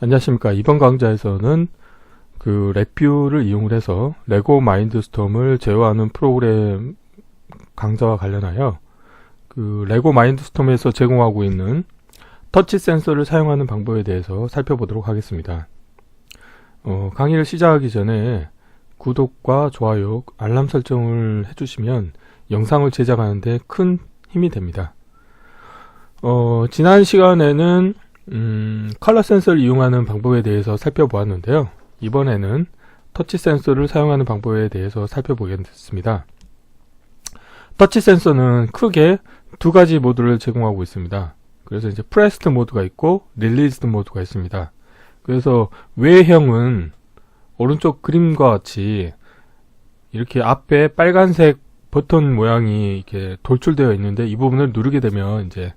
안녕하십니까. 이번 강좌에서는 그 랩뷰를 이용을 해서 레고 마인드스톰을 제어하는 프로그램 강좌와 관련하여 그 레고 마인드스톰에서 제공하고 있는 터치 센서를 사용하는 방법에 대해서 살펴보도록 하겠습니다. 강의를 시작하기 전에 구독과 좋아요, 알람 설정을 해주시면 영상을 제작하는데 큰 힘이 됩니다. 지난 시간에는 컬러 센서를 이용하는 방법에 대해서 살펴보았는데요. 이번에는 터치 센서를 사용하는 방법에 대해서 살펴보겠습니다. 터치 센서는 크게 두 가지 모드를 제공하고 있습니다. 그래서 이제 프레스드 모드가 있고 릴리즈드 모드가 있습니다. 그래서 외형은 오른쪽 그림과 같이 이렇게 앞에 빨간색 버튼 모양이 이렇게 돌출되어 있는데, 이 부분을 누르게 되면 이제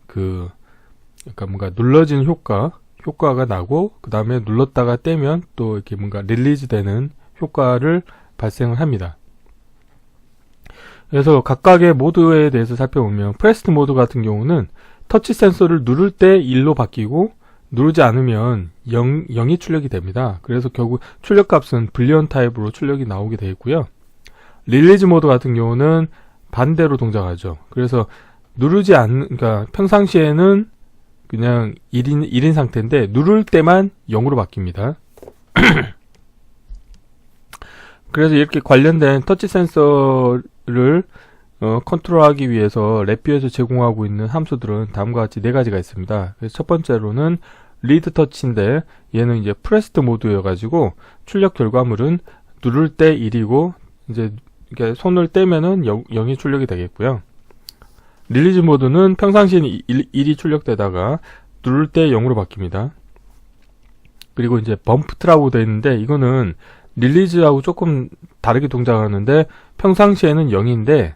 그러니까 뭔가 눌러진 효과가 나고, 그 다음에 눌렀다가 떼면 또 이렇게 뭔가 릴리즈 되는 효과를 발생을 합니다. 그래서 각각의 모드에 대해서 살펴보면, 프레스드 모드 같은 경우는 터치 센서를 누를 때 1로 바뀌고 누르지 않으면 0이 출력이 됩니다. 그래서 결국 출력값은 불리언 타입으로 출력이 나오게 되겠고요. 릴리즈 모드 같은 경우는 반대로 동작하죠. 그래서 그러니까 평상시에는 그냥 1인 상태인데 누를 때만 0으로 바뀝니다. 그래서 이렇게 관련된 터치 센서를 컨트롤하기 위해서 랩뷰에서 제공하고 있는 함수들은 다음과 같이 4가지가 있습니다. 그래서 첫 번째로는 리드 터치인데, 얘는 이제 프레스드 모드여 가지고 출력 결과물은 누를 때 1이고 이제 이렇게 손을 떼면은 0이 출력이 되겠고요. 릴리즈 모드는 평상시에는 1이 출력되다가 누를 때 0으로 바뀝니다. 그리고 이제 범프트라고 되어 있는데, 이거는 릴리즈하고 조금 다르게 동작하는데, 평상시에는 0인데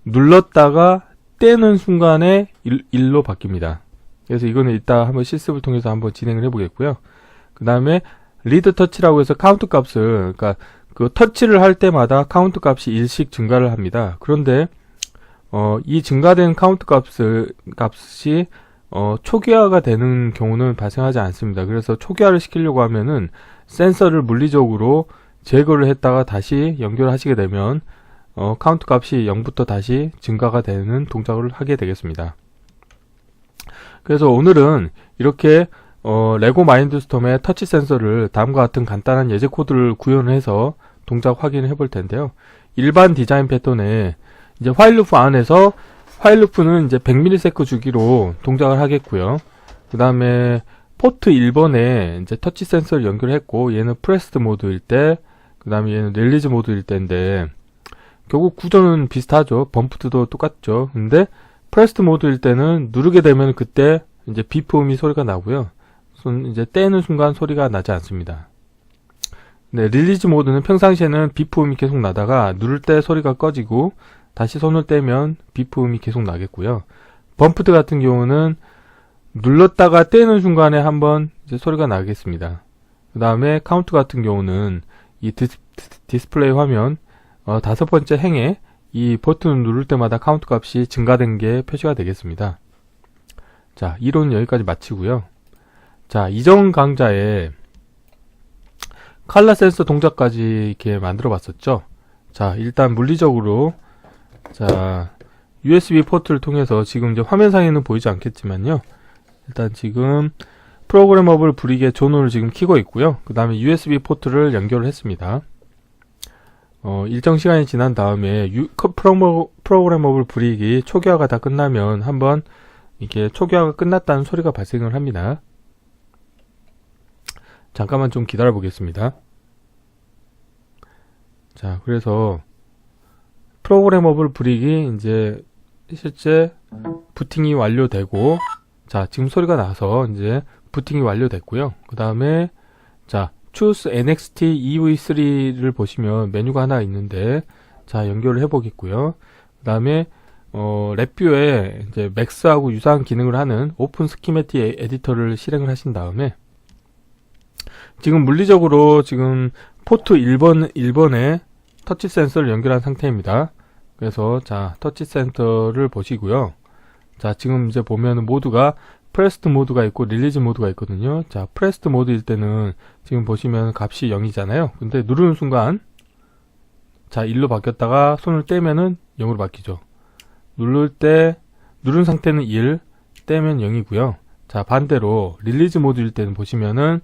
눌렀다가 떼는 순간에 1로 바뀝니다. 그래서 이거는 이따 한번 실습을 통해서 한번 진행을 해보겠고요. 그 다음에 리드 터치라고 해서 카운트 값을, 그러니까 그 터치를 할 때마다 카운트 값이 1씩 증가를 합니다. 그런데 이 증가된 카운트 값이 초기화가 되는 경우는 발생하지 않습니다. 그래서 초기화를 시키려고 하면은 센서를 물리적으로 제거를 했다가 다시 연결하시게 되면 카운트 값이 0부터 다시 증가가 되는 동작을 하게 되겠습니다. 그래서 오늘은 이렇게 레고 마인드스톰의 터치 센서를 다음과 같은 간단한 예제 코드를 구현해서 동작 확인을 해볼 텐데요. 일반 디자인 패턴에 이제 화일 루프 안에서, 화일 루프는 이제 100ms 주기로 동작을 하겠고요. 그 다음에 포트 1번에 이제 터치 센서를 연결했고, 얘는 프레스드 모드일 때, 그 다음에 얘는 릴리즈 모드일 때인데, 결국 구조는 비슷하죠. 범프트도 똑같죠. 근데 프레스드 모드일 때는 누르게 되면 그때 이제 비프 소리가 나고요. 이제 떼는 순간 소리가 나지 않습니다. 네, 릴리즈 모드는 평상시에는 비프 계속 나다가 누를 때 소리가 꺼지고, 다시 손을 떼면 비프 계속 나겠고요. 범프트 같은 경우는 눌렀다가 떼는 순간에 한번 이제 소리가 나겠습니다. 그 다음에 카운트 같은 경우는 이 디스플레이 화면 5번째 행에 이 버튼을 누를 때마다 카운트 값이 증가된 게 표시가 되겠습니다. 자, 이론은 여기까지 마치고요. 자, 이전 강좌에 컬러 센서 동작까지 이렇게 만들어 봤었죠. 자, 일단 물리적으로, 자, USB 포트를 통해서 지금 이제 화면상에는 보이지 않겠지만요. 일단 지금 프로그래머블 브릭의 존을 지금 키고 있고요. 그 다음에 USB 포트를 연결을 했습니다. 일정 시간이 지난 다음에 프로그래머블 브릭이 초기화가 다 끝나면 한번 이렇게 초기화가 끝났다는 소리가 발생을 합니다. 잠깐만 좀 기다려 보겠습니다. 자, 그래서 프로그래머블 브릭이 이제 실제 부팅이 완료되고, 자, 지금 소리가 나서 이제 부팅이 완료됐고요. 그 다음에 자, Choose NXT EV3를 보시면 메뉴가 하나 있는데, 자, 연결을 해보겠고요. 그 다음에 랩뷰에 이제 맥스하고 유사한 기능을 하는 오픈 스키매틱 에디터를 실행을 하신 다음에, 지금 물리적으로 지금 포트 1번에 터치 센서를 연결한 상태입니다. 그래서 자, 터치 센서를 보시고요. 자, 지금 이제 보면은 모두가 프레스트 모드가 있고 릴리즈 모드가 있거든요. 자, 프레스트 모드일 때는 지금 보시면 값이 0이잖아요. 근데 누르는 순간 자, 1로 바뀌었다가 손을 떼면은 0으로 바뀌죠. 누른 상태는 1, 떼면 0이고요. 자, 반대로 릴리즈 모드일 때는 보시면은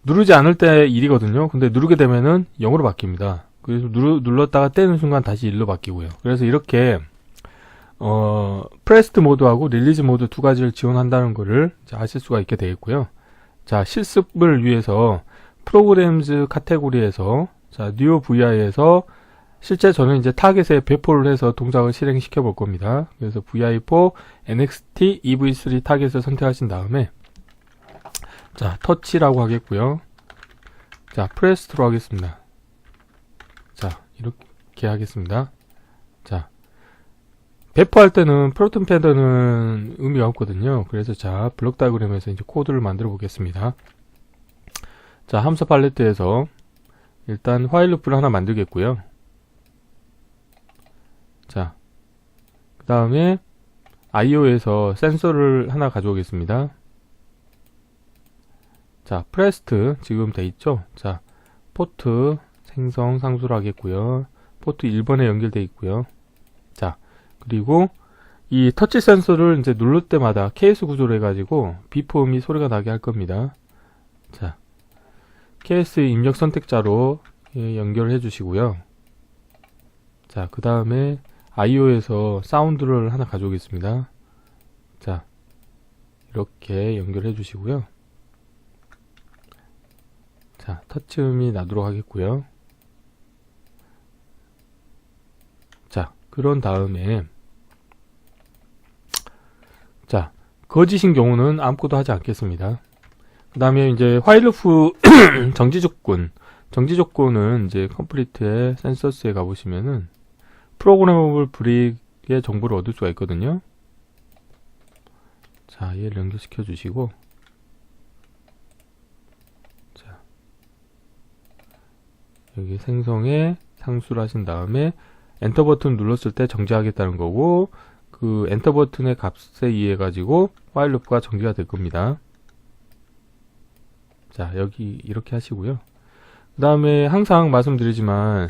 누르지 않을 때 1이거든요. 근데 누르게 되면은 0으로 바뀝니다. 그래서 눌렀다가 떼는 순간 다시 1로 바뀌고요. 그래서 이렇게 프레스트 모드하고 릴리즈 모드 두 가지를 지원한다는 거를 아실 수가 있게 되겠고요. 자, 실습을 위해서 프로그램즈 카테고리에서 자, 뉴 VI에서 실제 저는 이제 타겟에 배포를 해서 동작을 실행시켜 볼 겁니다. 그래서 VI4 NXT EV3 타겟을 선택하신 다음에 자, 터치라고 하겠고요. 자, 프레스트로 하겠습니다. 자, 이렇게 하겠습니다. 자, 배포할 때는 프로튼 패드는 의미가 없거든요. 그래서 자, 블록 다이어그램에서 이제 코드를 만들어 보겠습니다. 자, 함수 팔레트에서 일단 화일 루프를 하나 만들겠고요. 자, 그 다음에 IO에서 센서를 하나 가져오겠습니다. 자, 프레스트 지금 돼 있죠? 자, 포트 생성 상수로 하겠고요. 포트 1번에 연결돼 있고요. 자, 그리고 이 터치 센서를 이제 누를 때마다 KS 구조로 해가지고 비폼이 소리가 나게 할 겁니다. 자, KS 입력 선택자로 연결해 주시고요. 자, 그 다음에 IO에서 사운드를 하나 가져오겠습니다. 자, 이렇게 연결해 주시고요. 자, 터치 음이 나도록 하겠고요. 자, 그런 다음에 자, 거짓인 경우는 아무것도 하지 않겠습니다. 그 다음에 이제 화일 루프 정지 조건은 이제 컴플리트의 센서스에 가보시면은 프로그래머블 브릭의 정보를 얻을 수가 있거든요. 자, 얘를 연결시켜 주시고 자, 여기 생성에 상수를 하신 다음에 엔터 버튼 눌렀을 때 정지하겠다는 거고, 그 엔터 버튼의 값에 의해 가지고 화일 루프가 정지가 될 겁니다. 자, 여기 이렇게 하시고요. 그 다음에 항상 말씀드리지만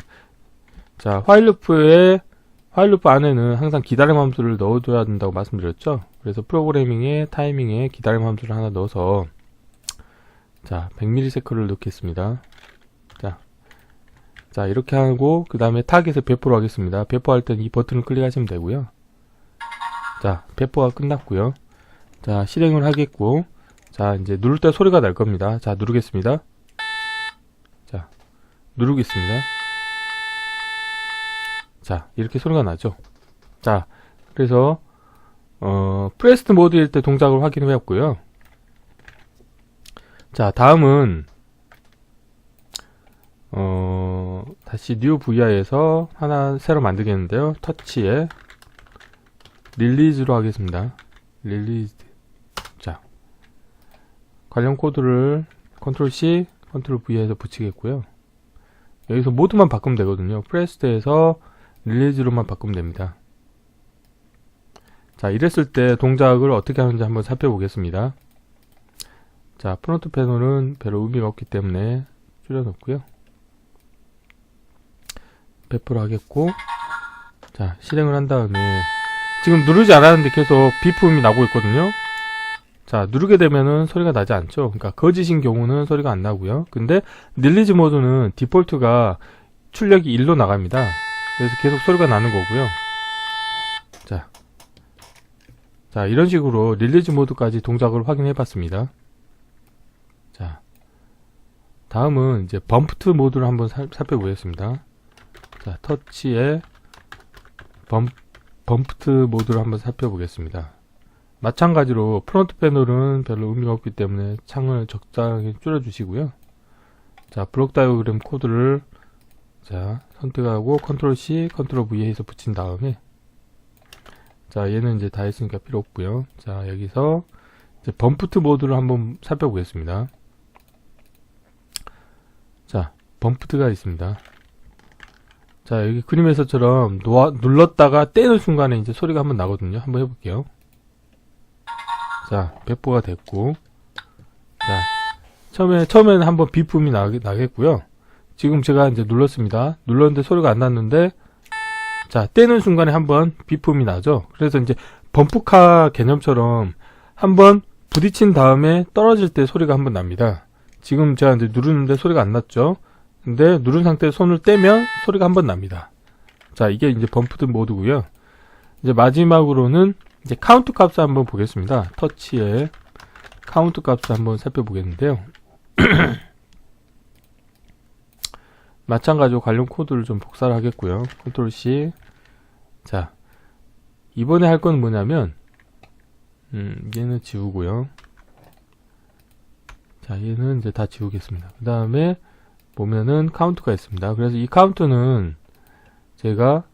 자, 화일 루프 안에는 항상 기다림 함수를 넣어줘야 된다고 말씀드렸죠. 그래서 프로그래밍의 타이밍에 기다림 함수를 하나 넣어서 자, 100ms를 넣겠습니다. 자, 이렇게 하고 그 다음에 타겟에 배포를 하겠습니다. 배포할 때는 이 버튼을 클릭하시면 되고요. 자, 배포가 끝났고요. 자, 실행을 하겠고, 자, 이제 누를 때 소리가 날 겁니다. 자, 누르겠습니다. 자, 누르겠습니다. 자, 이렇게 소리가 나죠. 자, 그래서 프레스트 모드일 때 동작을 확인해 봤고요. 자, 다음은 다시 뉴 VI에서 하나 새로 만들겠는데요. 터치에 릴리즈로 하겠습니다. 릴리즈. 자, 관련 코드를 컨트롤 C, 컨트롤 V에서 붙이겠고요. 여기서 모드만 바꾸면 되거든요. 프레스트에서 릴리즈로만 바꾸면 됩니다. 자, 이랬을 때 동작을 어떻게 하는지 한번 살펴보겠습니다. 자, 프론트 패널은 별로 의미가 없기 때문에 줄여놓고요. 배포를 하겠고, 자, 실행을 한 다음에 지금 누르지 않았는데 계속 비품이 나고 있거든요. 자, 누르게 되면은 소리가 나지 않죠. 그러니까 거짓인 경우는 소리가 안 나고요. 근데 릴리즈 모드는 디폴트가 출력이 1로 나갑니다. 그래서 계속 소리가 나는 거고요. 자, 이런 식으로 릴리즈 모드까지 동작을 확인해 봤습니다. 자, 다음은 이제 범프트 모드를 한번 살펴보겠습니다. 자, 터치에 범프트 모드를 한번 살펴보겠습니다. 마찬가지로 프론트 패널은 별로 의미가 없기 때문에 창을 적당히 줄여주시고요. 자, 블록 다이어그램 코드를 자, 선택하고 컨트롤 C, 컨트롤 V에서 붙인 다음에 자, 얘는 이제 다 했으니까 필요 없고요. 자, 여기서 이제 범프트 모드를 한번 살펴보겠습니다. 자, 범프트가 있습니다. 자, 여기 그림에서처럼 눌렀다가 떼는 순간에 이제 소리가 한번 나거든요. 한번 해볼게요. 자, 배포가 됐고, 자, 처음에는 한번 비품이 나겠고요. 지금 제가 이제 눌렀습니다. 눌렀는데 소리가 안 났는데, 자, 떼는 순간에 한번 비품이 나죠. 그래서 이제 범프카 개념처럼 한번 부딪힌 다음에 떨어질 때 소리가 한번 납니다. 지금 제가 이제 누르는데 소리가 안 났죠. 근데 누른 상태에서 손을 떼면 소리가 한번 납니다. 자, 이게 이제 범프드 모드고요. 이제 마지막으로는 이제 카운트 값을 한번 보겠습니다. 터치의 카운트 값을 한번 살펴보겠는데요. 마찬가지로 관련 코드를 좀 복사를 하겠고요. 컨트롤 C. 자, 이번에 할 건 뭐냐면, 얘는 지우고요. 자, 얘는 이제 다 지우겠습니다. 그 다음에 보면은 카운트가 있습니다. 그래서 이 카운트는 제가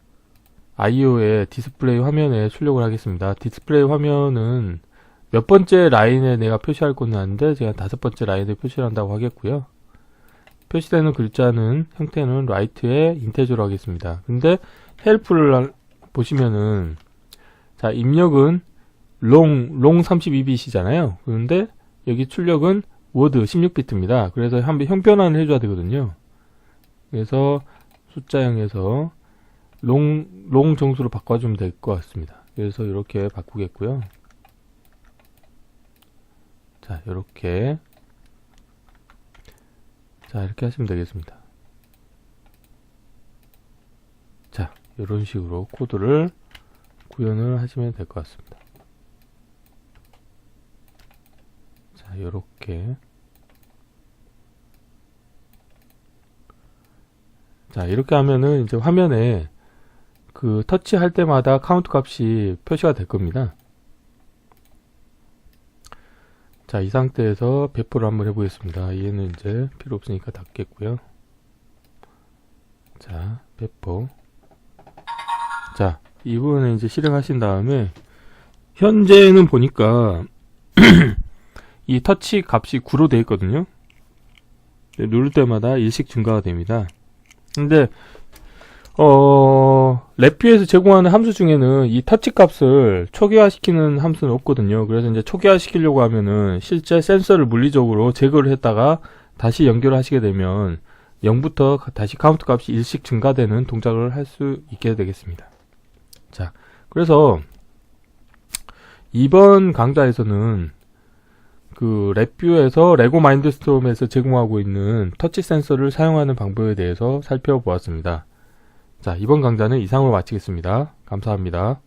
IO의 디스플레이 화면에 출력을 하겠습니다. 디스플레이 화면은 몇 번째 라인에 내가 표시할 거는 하는데 제가 5번째 라인에 표시를 한다고 하겠고요. 표시되는 글자는 형태는 라이트에 인테저로 하겠습니다. 근데 헬프를 보시면은 자, 입력은 롱 32bit이잖아요. 그런데 여기 출력은 워드 16비트입니다. 그래서 한번 형변환을 해줘야 되거든요. 그래서 숫자형에서 롱 정수로 바꿔주면 될 것 같습니다. 그래서 이렇게 바꾸겠고요. 자, 이렇게 하시면 되겠습니다. 자, 이런 식으로 코드를 구현을 하시면 될 것 같습니다. 자, 이렇게. 자, 이렇게 하면은 이제 화면에 그 터치할 때마다 카운트 값이 표시가 될 겁니다. 자, 이 상태에서 배포를 한번 해보겠습니다. 얘는 이제 필요 없으니까 닫겠고요. 자, 배포. 자, 이 부분을 이제 실행하신 다음에 현재는 보니까 이 터치 값이 9로 되어 있거든요. 누를 때마다 일씩 증가가 됩니다. 근데 랩뷰에서 제공하는 함수 중에는 이 터치 값을 초기화시키는 함수는 없거든요. 그래서 이제 초기화시키려고 하면은 실제 센서를 물리적으로 제거를 했다가 다시 연결을 하시게 되면 0부터 다시 카운트 값이 일씩 증가되는 동작을 할 수 있게 되겠습니다. 자, 그래서 이번 강좌에서는 그 랩뷰에서 레고 마인드스톰에서 제공하고 있는 터치 센서를 사용하는 방법에 대해서 살펴보았습니다. 자, 이번 강좌는 이상으로 마치겠습니다. 감사합니다.